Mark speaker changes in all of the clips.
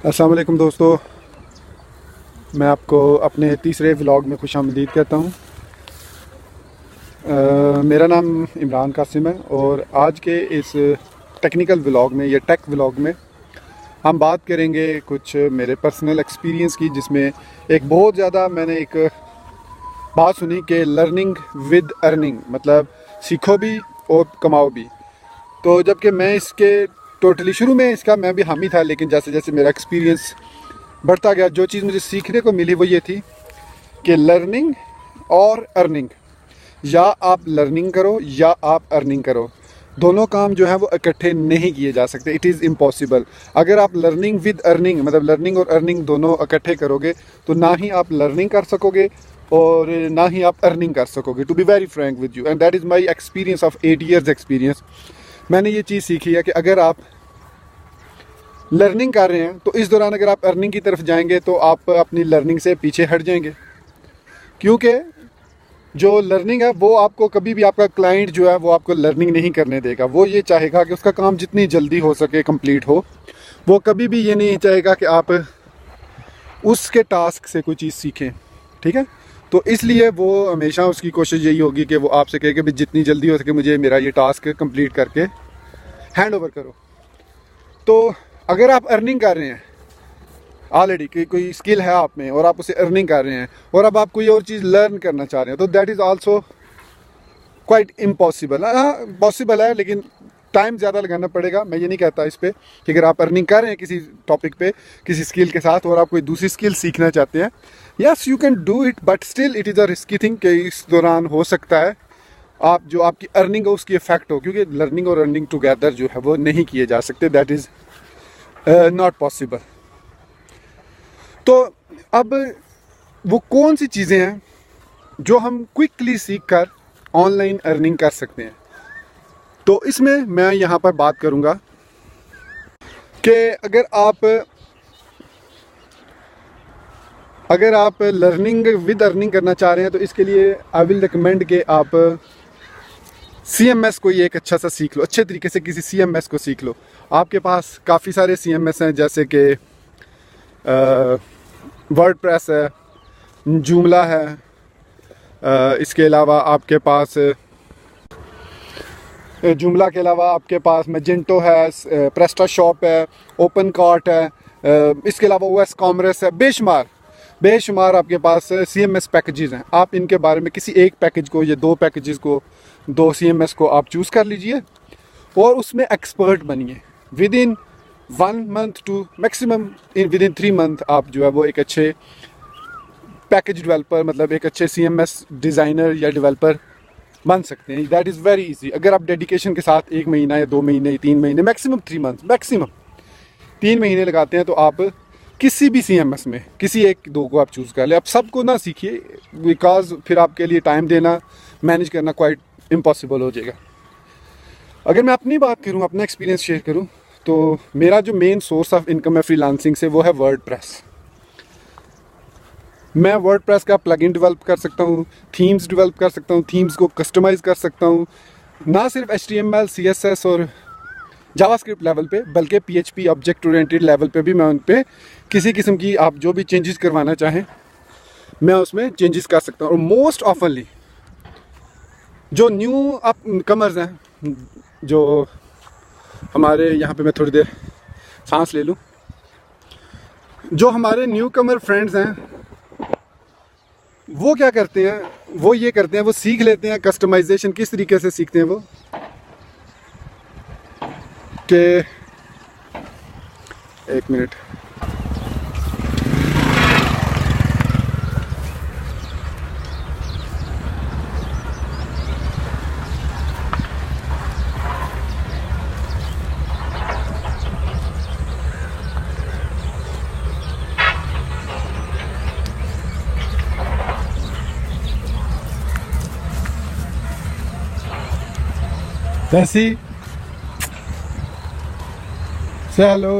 Speaker 1: अस्सलाम वालेकुम दोस्तों, मैं आपको अपने तीसरे व्लॉग में खुशामदीद कहता हूँ। मेरा नाम इमरान कासिम है और आज के इस टेक्निकल व्लॉग में या टेक व्लॉग में हम बात करेंगे कुछ मेरे पर्सनल एक्सपीरियंस की, जिसमें एक बहुत ज़्यादा मैंने एक बात सुनी कि लर्निंग विद अर्निंग, मतलब सीखो भी और कमाओ भी। तो जबकि मैं इसके टोटली शुरू में इसका मैं भी हामी था, लेकिन जैसे जैसे मेरा एक्सपीरियंस बढ़ता गया, जो चीज़ मुझे सीखने को मिली वो ये थी कि लर्निंग और अर्निंग, या आप लर्निंग करो या आप अर्निंग करो, दोनों काम जो है वो इकट्ठे नहीं किए जा सकते। It is impossible. अगर आप लर्निंग विद अर्निंग, मतलब लर्निंग और अर्निंग दोनों इकट्ठे करोगे तो ना ही आप लर्निंग कर सकोगे और ना ही आप अर्निंग कर सकोगे। To be very frank with you, and that is my experience of 8 years experience. मैंने ये चीज़ सीखी है कि अगर आप लर्निंग कर रहे हैं तो इस दौरान अगर आप अर्निंग की तरफ जाएंगे तो आप अपनी लर्निंग से पीछे हट जाएंगे, क्योंकि जो लर्निंग है वो आपको कभी भी, आपका क्लाइंट जो है वो आपको लर्निंग नहीं करने देगा। वो ये चाहेगा कि उसका काम जितनी जल्दी हो सके कंप्लीट हो। वो कभी भी ये नहीं चाहेगा कि आप उसके टास्क से कोई चीज़ सीखें, ठीक है। तो इसलिए वो हमेशा उसकी कोशिश यही होगी कि वो आपसे कहे कि भाई जितनी जल्दी हो सके मुझे मेरा ये टास्क कंप्लीट करके हैंड ओवर करो। तो अगर आप अर्निंग कर रहे हैं ऑलरेडी, कोई स्किल है आप में और आप उसे अर्निंग कर रहे हैं और अब आप कोई और चीज़ लर्न करना चाह रहे हैं, तो that is also quite impossible. हाँ, पॉसिबल है लेकिन टाइम ज़्यादा लगाना पड़ेगा। मैं ये नहीं कहता इस पर कि अगर आप अर्निंग कर रहे हैं किसी टॉपिक पे, किसी स्किल के साथ, और आप कोई दूसरी स्किल सीखना चाहते हैं, yes you can do it, but still it is a risky thing कि इस दौरान हो सकता है आप जो आपकी अर्निंग हो उसकी इफेक्ट हो, क्योंकि लर्निंग और अर्निंग टुगेदर जो है वो नहीं किए जा सकते। That is not possible. तो अब वो कौन सी चीज़ें हैं जो हम क्विकली सीख कर ऑनलाइन अर्निंग कर सकते हैं, तो इसमें मैं यहाँ पर बात करूँगा कि अगर आप लर्निंग विद अर्निंग करना चाह रहे हैं तो इसके लिए आई विल रिकमेंड कि आप CMS कोई एक अच्छा सा सीख लो, अच्छे तरीके से किसी CMS को सीख लो। आपके पास काफ़ी सारे CMS हैं, जैसे कि वर्डप्रेस है, जूमला है, इसके अलावा आपके पास जूमला के अलावा आपके पास मैजेंटो है, प्रेस्टाशॉप है, ओपन कार्ट है, इसके अलावा OS कॉमर्स है, बेशुमार आपके पास CMS पैकेजेस हैं। आप इनके बारे में किसी एक पैकेज को या दो पैकेजेस को, दो CMS को आप चूज़ कर लीजिए और उसमें एक्सपर्ट बनिए। Within 1 month to maximum within 3 month आप जो है वो एक अच्छे पैकेज डेवलपर, मतलब एक अच्छे CMS डिज़ाइनर या डेवलपर बन सकते हैं। That is very easy. अगर आप डेडिकेशन के साथ 1 महीना या 2 महीने या 3 महीने, मैक्सिमम 3 months, मैक्सिमम 3 महीने लगाते हैं तो आप किसी भी CMS में किसी एक दो को आप चूज़ कर ले। आप सबको ना सीखिए, बिकॉज फिर आपके लिए टाइम देना, मैनेज करना क्वाइट इम्पॉसिबल हो जाएगा। अगर मैं अपनी बात करूँ, अपना एक्सपीरियंस शेयर करूँ, तो मेरा जो मेन सोर्स ऑफ इनकम है फ्रीलांसिंग से वो है वर्डप्रेस। मैं वर्डप्रेस का प्लगइन डेवलप कर सकता हूँ, थीम्स डेवलप कर सकता हूँ, थीम्स को कस्टमाइज़ कर सकता हूँ, ना सिर्फ HTML, CSS और जावास्क्रिप्ट लेवल पे, बल्कि PHP ऑब्जेक्ट ओरिएंटेड लेवल पे भी मैं उन पे किसी किस्म की आप जो भी चेंजेस करवाना चाहें मैं उसमें चेंजेस कर सकता हूँ। और मोस्ट ऑफनली जो न्यू अप कमर्स हैं, जो हमारे यहाँ पे, मैं थोड़ी देर सांस ले लूँ, जो हमारे न्यू कमर फ्रेंड्स हैं वो क्या करते हैं, वो ये करते हैं, वो सीख लेते हैं कस्टमाइजेशन। किस तरीके से सीखते हैं वो कि 1 मिनट, जैसी चलो।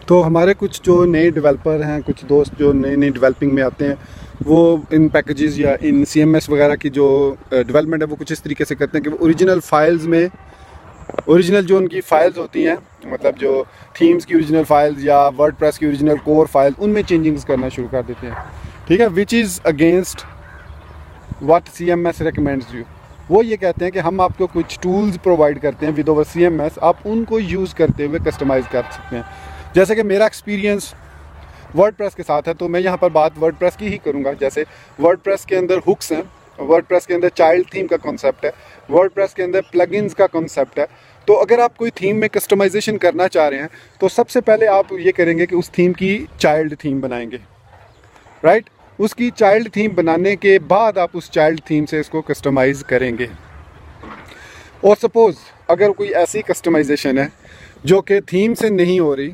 Speaker 1: तो हमारे कुछ जो नए डेवलपर हैं, कुछ दोस्त जो नए नए डेवलपिंग में आते हैं, वो इन पैकेजेस या इन CMS वगैरह की जो डेवलपमेंट है वो कुछ इस तरीके से करते हैं कि वो ओरिजिनल फाइल्स में, ओरिजिनल जो उनकी फाइल्स होती हैं, मतलब जो थीम्स की ओरिजिनल फाइल्स या वर्डप्रेस की ओरिजिनल कोर फाइल, उनमें चेंजिंग्स करना शुरू कर देते हैं। ठीक है, which is against what CMS recommends you. वो ये कहते हैं कि हम आपको कुछ टूल्स प्रोवाइड करते हैं विद ओवर CMS, आप उनको यूज़ करते हुए कस्टमाइज़ कर सकते हैं। जैसे कि मेरा एक्सपीरियंस वर्डप्रेस के साथ है, तो मैं यहाँ पर बात वर्डप्रेस की ही करूँगा। जैसे वर्डप्रेस के अंदर हुक्स हैं, वर्डप्रेस के अंदर चाइल्ड थीम का कॉन्सेप्ट है, वर्डप्रेस के अंदर प्लगइन्स का कॉन्सेप्ट है। तो अगर आप कोई थीम में कस्टमाइजेशन करना चाह रहे हैं तो सबसे पहले आप ये करेंगे कि उस थीम की चाइल्ड थीम बनाएंगे, राइट। उसकी चाइल्ड थीम बनाने के बाद आप उस चाइल्ड थीम से इसको कस्टमाइज़ करेंगे। और सपोज़ अगर कोई ऐसी कस्टमाइजेशन है जो कि थीम से नहीं हो रही,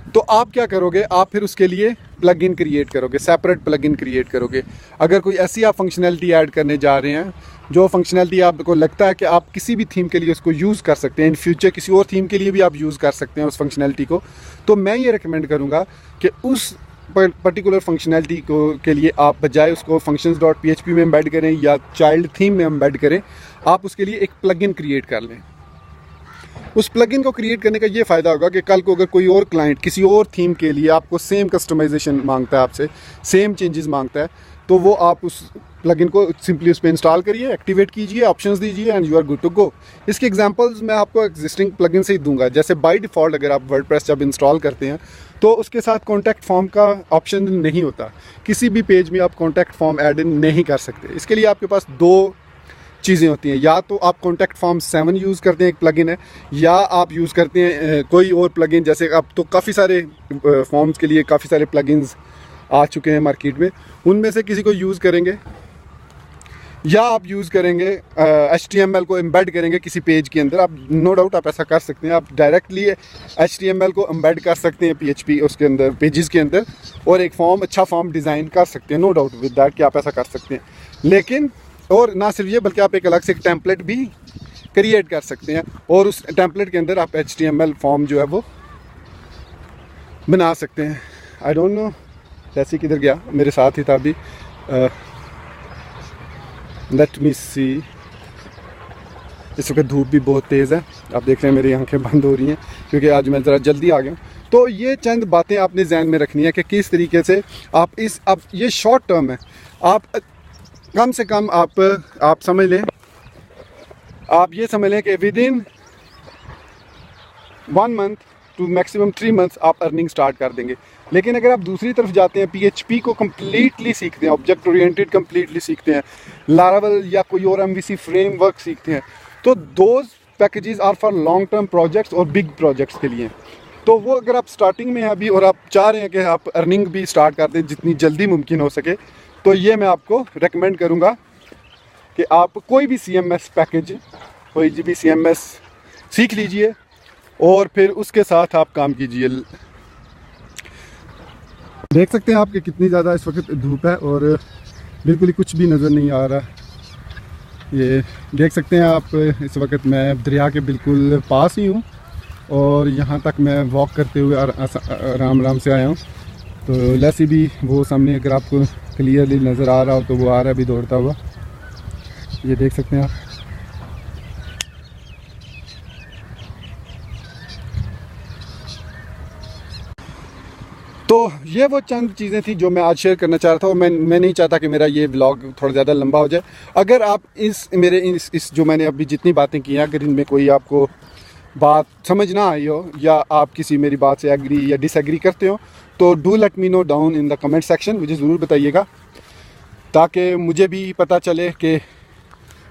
Speaker 1: तो आप क्या करोगे, आप फिर उसके लिए प्लगइन क्रिएट करोगे, सेपरेट प्लगइन क्रिएट करोगे। अगर कोई ऐसी आप फंक्शनैलिटी ऐड करने जा रहे हैं जो फंक्शनैलिटी आपको लगता है कि आप किसी भी थीम के लिए उसको यूज़ कर सकते हैं, इन फ्यूचर किसी और थीम के लिए भी आप यूज़ कर सकते हैं उस फंक्शनैलिटी को, तो मैं ये रिकमेंड करूँगा कि उस पर्टिकुलर फंक्शनैलिटी को के लिए आप बजाय उसको functions.php में एम्बेड करें या चाइल्ड थीम में एम्बेड करें, आप उसके लिए एक प्लगइन क्रिएट कर लें। उस प्लगइन को क्रिएट करने का ये फ़ायदा होगा कि कल को अगर कोई और क्लाइंट किसी और थीम के लिए आपको सेम कस्टमाइजेशन मांगता है, आपसे सेम चेंजेस मांगता है, तो वो आप उस प्लगइन को सिंपली उस पर इंस्टॉल करिए, एक्टिवेट कीजिए, ऑप्शंस दीजिए and you are good to go. इसके एग्जांपल्स मैं आपको एग्जिस्टिंग प्लगइन से ही दूंगा। जैसे बाय डिफ़ॉल्ट अगर आप वर्डप्रेस जब इंस्टॉल करते हैं तो उसके साथ कॉन्टैक्ट फॉर्म का ऑप्शन नहीं होता, किसी भी पेज में आप कॉन्टैक्ट फॉर्म ऐड इन नहीं कर सकते। इसके लिए आपके पास दो चीज़ें होती हैं, या तो आप कॉन्टैक्ट फॉर्म 7 यूज़ करते हैं, एक प्लगइन है, या आप यूज़ करते हैं कोई और प्लगइन। जैसे अब तो काफ़ी सारे फॉर्म्स के लिए काफ़ी सारे प्लगइन्स आ चुके हैं मार्केट में, उनमें से किसी को यूज़ करेंगे, या आप यूज़ करेंगे HTML को एम्बेड करेंगे किसी पेज के अंदर। आप नो डाउट आप ऐसा कर सकते हैं, आप डायरेक्टली HTML को एम्बेड कर सकते हैं PHP उसके अंदर, पेजेस के अंदर, और एक फॉर्म, अच्छा फॉर्म डिज़ाइन कर सकते हैं। नो डाउट विद दैट कि आप ऐसा कर सकते हैं। लेकिन और ना सिर्फ ये, बल्कि आप एक अलग से एक टेम्पलेट भी क्रिएट कर सकते हैं और उस टेम्पलेट के अंदर आप HTML फॉर्म जो है वो बना सकते हैं। आई डोंट नो जैसे किधर गया, मेरे साथ ही था अभी। लेट मी सी, इस वक्त धूप भी बहुत तेज़ है, आप देख रहे हैं मेरी आंखें बंद हो रही हैं क्योंकि आज मैं ज़रा जल्दी आ गया हूँ। तो ये चंद बातें आपने ज़हन में रखनी है कि किस तरीके से आप अब ये शॉर्ट टर्म है, आप कम से कम आप समझ लें, आप ये समझ लें कि within 1 month to maximum 3 months आप अर्निंग स्टार्ट कर देंगे। लेकिन अगर आप दूसरी तरफ जाते हैं, PHP को कम्प्लीटली सीखते हैं, ऑब्जेक्ट ओरिएंटेड कम्प्लीटली सीखते हैं, लारावेल या कोई और MVC फ्रेमवर्क सीखते हैं, तो those packages are for long term projects और बिग प्रोजेक्ट्स के लिए। तो वो अगर आप स्टार्टिंग में हैं अभी और आप चाह रहे हैं कि आप अर्निंग भी स्टार्ट कर दें जितनी जल्दी मुमकिन हो सके, तो ये मैं आपको रेकमेंड करूँगा कि आप कोई भी CMS पैकेज, कोई भी CMS सीख लीजिए और फिर उसके साथ आप काम कीजिए। देख सकते हैं आप कि कितनी ज़्यादा इस वक्त धूप है और बिल्कुल ही कुछ भी नज़र नहीं आ रहा। ये देख सकते हैं आप, इस वक्त मैं दरिया के बिल्कुल पास ही हूँ और यहाँ तक मैं वॉक करते हुए आराम आराम से आया हूँ। तो लैसी भी वो सामने अगर आपको क्लियरली नज़र आ रहा हो तो वो आ रहा है अभी दौड़ता हुआ, ये देख सकते हैं आप। तो ये वो चंद चीज़ें थी जो मैं आज शेयर करना चाह रहा था और मैं नहीं चाहता कि मेरा ये व्लॉग थोड़ा ज़्यादा लंबा हो जाए। अगर आप इस जो मैंने अभी जितनी बातें की हैं, अगर इनमें कोई आपको बात समझ ना आई हो या आप किसी मेरी बात से एग्री या डिसएग्री करते हो, तो do let me know down in the comment section, मुझे ज़रूर बताइएगा ताकि मुझे भी पता चले कि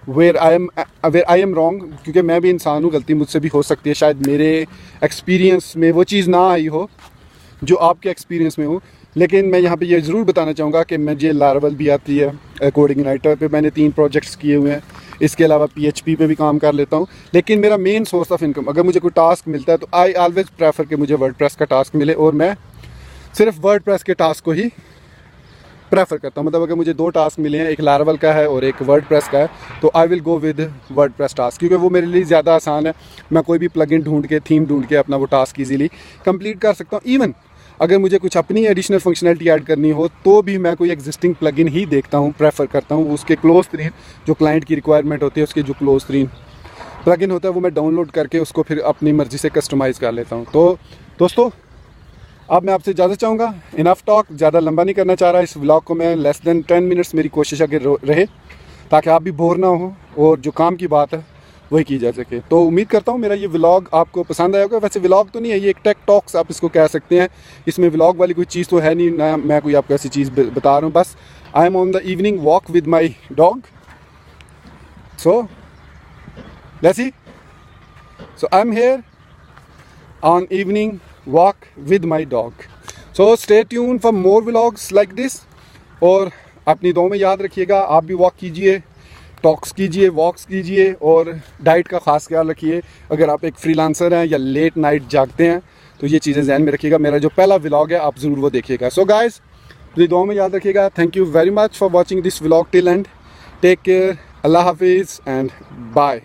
Speaker 1: वेयर आई एम रॉन्ग, क्योंकि मैं भी इंसान हूँ, गलती मुझसे भी हो सकती है। शायद मेरे एक्सपीरियंस में वो चीज़ ना आई हो जो आपके एक्सपीरियंस में हो, लेकिन मैं यहाँ पे ये ज़रूर बताना चाहूँगा कि मुझे लारावेल भी आती है, कोडिंग राइटर पे मैंने 3 प्रोजेक्ट्स किए हुए हैं, इसके अलावा PHP पे भी काम कर लेता हूँ। लेकिन मेरा मेन सोर्स ऑफ इनकम, अगर मुझे कोई टास्क मिलता है तो आई ऑलवेज़ प्रेफर कि मुझे वर्डप्रेस का टास्क मिले और मैं सिर्फ वर्डप्रेस के टास्क को ही प्रेफर करता हूँ। मतलब अगर मुझे 2 टास्क मिले हैं, एक लारावेल का है और एक वर्डप्रेस का है, तो I will go with WordPress task, क्योंकि वो मेरे लिए ज़्यादा आसान है। मैं कोई भी प्लगइन ढूंढ के, थीम ढूंढ के अपना वो टास्क ईजीली कंप्लीट कर सकता हूँ। इवन अगर मुझे कुछ अपनी एडिशनल फंक्शनैलिटी ऐड करनी हो तो भी मैं कोई एग्जिस्टिंग प्लगइन ही देखता हूँ, प्रेफर करता हूँ। उसके क्लोज तरीन जो क्लाइंट की रिक्वायरमेंट होती है, उसके जो क्लोज तरीन प्लगइन होता है वो मैं डाउनलोड करके उसको फिर अपनी मर्ज़ी से कस्टमाइज़ कर लेता हूँ। तो दोस्तों, अब मैं आपसे इजाज़त चाहूँगा। इनफ टॉक, ज़्यादा लंबा नहीं करना चाह रहा। इस व्लॉग को मैं लेस दैन 10 मिनट्स मेरी कोशिश अगर रहे ताकि आप भी बोर ना हो और जो काम की बात है वही की जा सके। तो उम्मीद करता हूँ मेरा ये व्लॉग आपको पसंद आया होगा। वैसे व्लॉग तो नहीं है, ये एक टेक टॉक्स आप इसको कह सकते हैं। इसमें व्लॉग वाली कोई चीज़ तो है नहीं ना, मैं कोई आपको ऐसी चीज़ बता रहा हूँ। बस I am on the evening walk with my dog, so let's see. So I'm here on evening walk with my dog. So stay tuned for more vlogs like this. और अपनी दुआ में याद रखिएगा, आप भी वॉक कीजिए, टॉक्स कीजिए, वॉक्स कीजिए और डाइट का ख़ास ख्याल रखिए। अगर आप एक फ्रीलांसर हैं या लेट नाइट जागते हैं तो ये चीज़ें ध्यान में रखिएगा। मेरा जो पहला व्लॉग है आप ज़रूर वो देखिएगा। सो गाइस, अपनी दुआ में याद रखिएगा। Thank you very much for watching this vlog till end. Take care, अल्लाह हाफिज़ एंड बाय।